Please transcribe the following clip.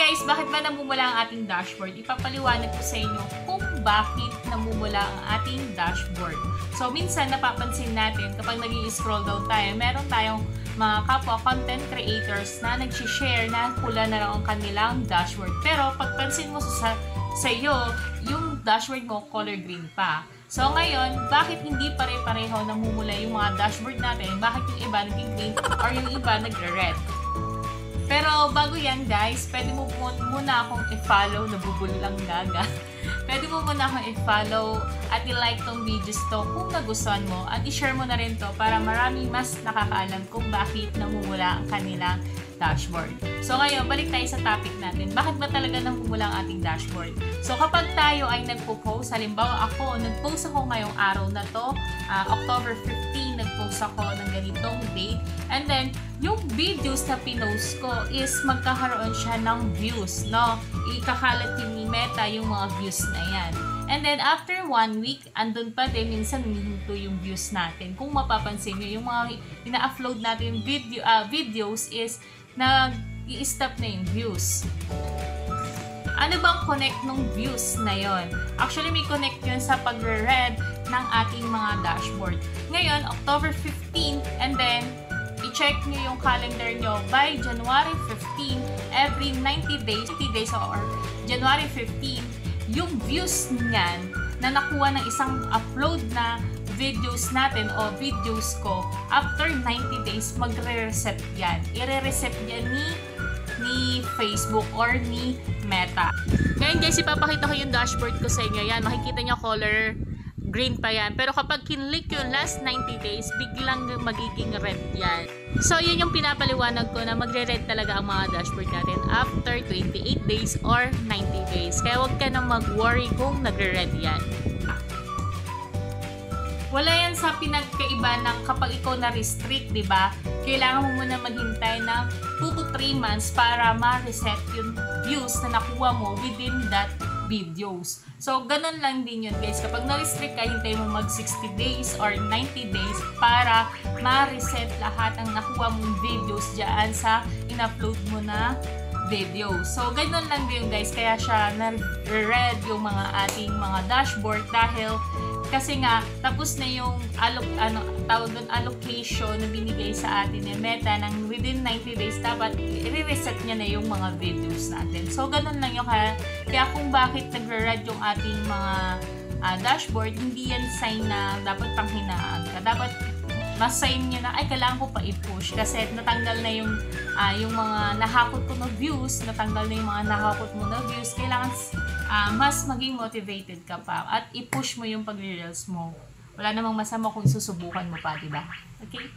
guys, bakit ba namumula ang ating dashboard? Ipapaliwanag ko sa inyo kung bakit namumula ang ating dashboard. So, minsan napapansin natin kapag nag-i-scroll down tayo, meron tayong mga kapwa content creators na nag-share na pula na lang ang kanilang dashboard. Pero pagpansin mo sa iyo, yung dashboard mo color green pa. So ngayon, bakit hindi pare-pareho namumula yung mga dashboard natin? Bakit yung iba naging green or yung iba nagre-red? Pero bago yan guys, pwede mo muna akong i-follow, nabubulang gaga. Pwede mo muna akong i-follow at i-like tong videos to kung nagustuhan mo. At i-share mo na rin to para marami mas nakakaalam kung bakit namumula ang kanilang dashboard. So ngayon, balik tayo sa topic natin. Bakit ba talaga namumula ang ating dashboard? So kapag tayo ay nagpo-post, halimbawa ako, nag-post ako ngayong araw na to, October 15, nag-post ako ng ganitong date. And then, yung videos na pinost ko is magkakaroon siya ng views, no? Ikakalat yung ni Meta yung mga views na yan. And then, after 1 week, andun pa din, minsan humihinto yung views natin. Kung mapapansin nyo, yung mga ina-upload natin videos is nag-i-stop na yung views. Ano bang connect ng views na yon? Actually, may connect yun sa pagre-read ng ating mga dashboard. Ngayon, October 15, and then, i-check nyo yung calendar nyo by January 15, every 90 days or January 15, yung views niyan na nakuha ng isang upload na videos natin o videos ko, after 90 days, magre-reset yan. I-reset yan ni Facebook or ni Meta. Ngayon guys, ipapakita ko yung dashboard ko sa inyo. Yan, makikita nyo color green pa yan. Pero kapag kinlik yung last 90 days, biglang magiging red yan. So, yun yung pinapaliwanag ko na magre-red talaga ang mga dashboard natin after 28 days or 90 days. Kaya huwag ka nang mag-worry kung nagre-red yan. Wala yan sa pinagkaiba ng kapag ikaw na-restrict, di ba? Kailangan mo muna maghintay ng 2 to 3 months para ma-reset yung views na nakuha mo within that videos. So, ganun lang din yun guys. Kapag na-restrict ka, hintay mo mag 60 days or 90 days para ma-reset lahat ng nakuha mong videos dyan sa in-upload mo na video. So, ganun lang din guys. Kaya siya na-red yung mga ating mga dashboard dahil kasi nga, tapos na yung allocation na binigay sa atin ni Meta ng within 90 days, dapat i-reset niya na yung mga videos natin. So, ganun lang yung kaya kung bakit nagre-red yung ating mga dashboard, hindi yan sign na dapat panghinaan ka. Dapat mas sign niya na, ay, kailangan ko pa i-push kasi natanggal na yung mga nahakot ko na views, natanggal na yung mga nahakot mo na views, kailangan mas maging motivated ka pa at i-push mo yung pag-reels mo. Wala namang masama kung susubukan mo pa, diba? Okay?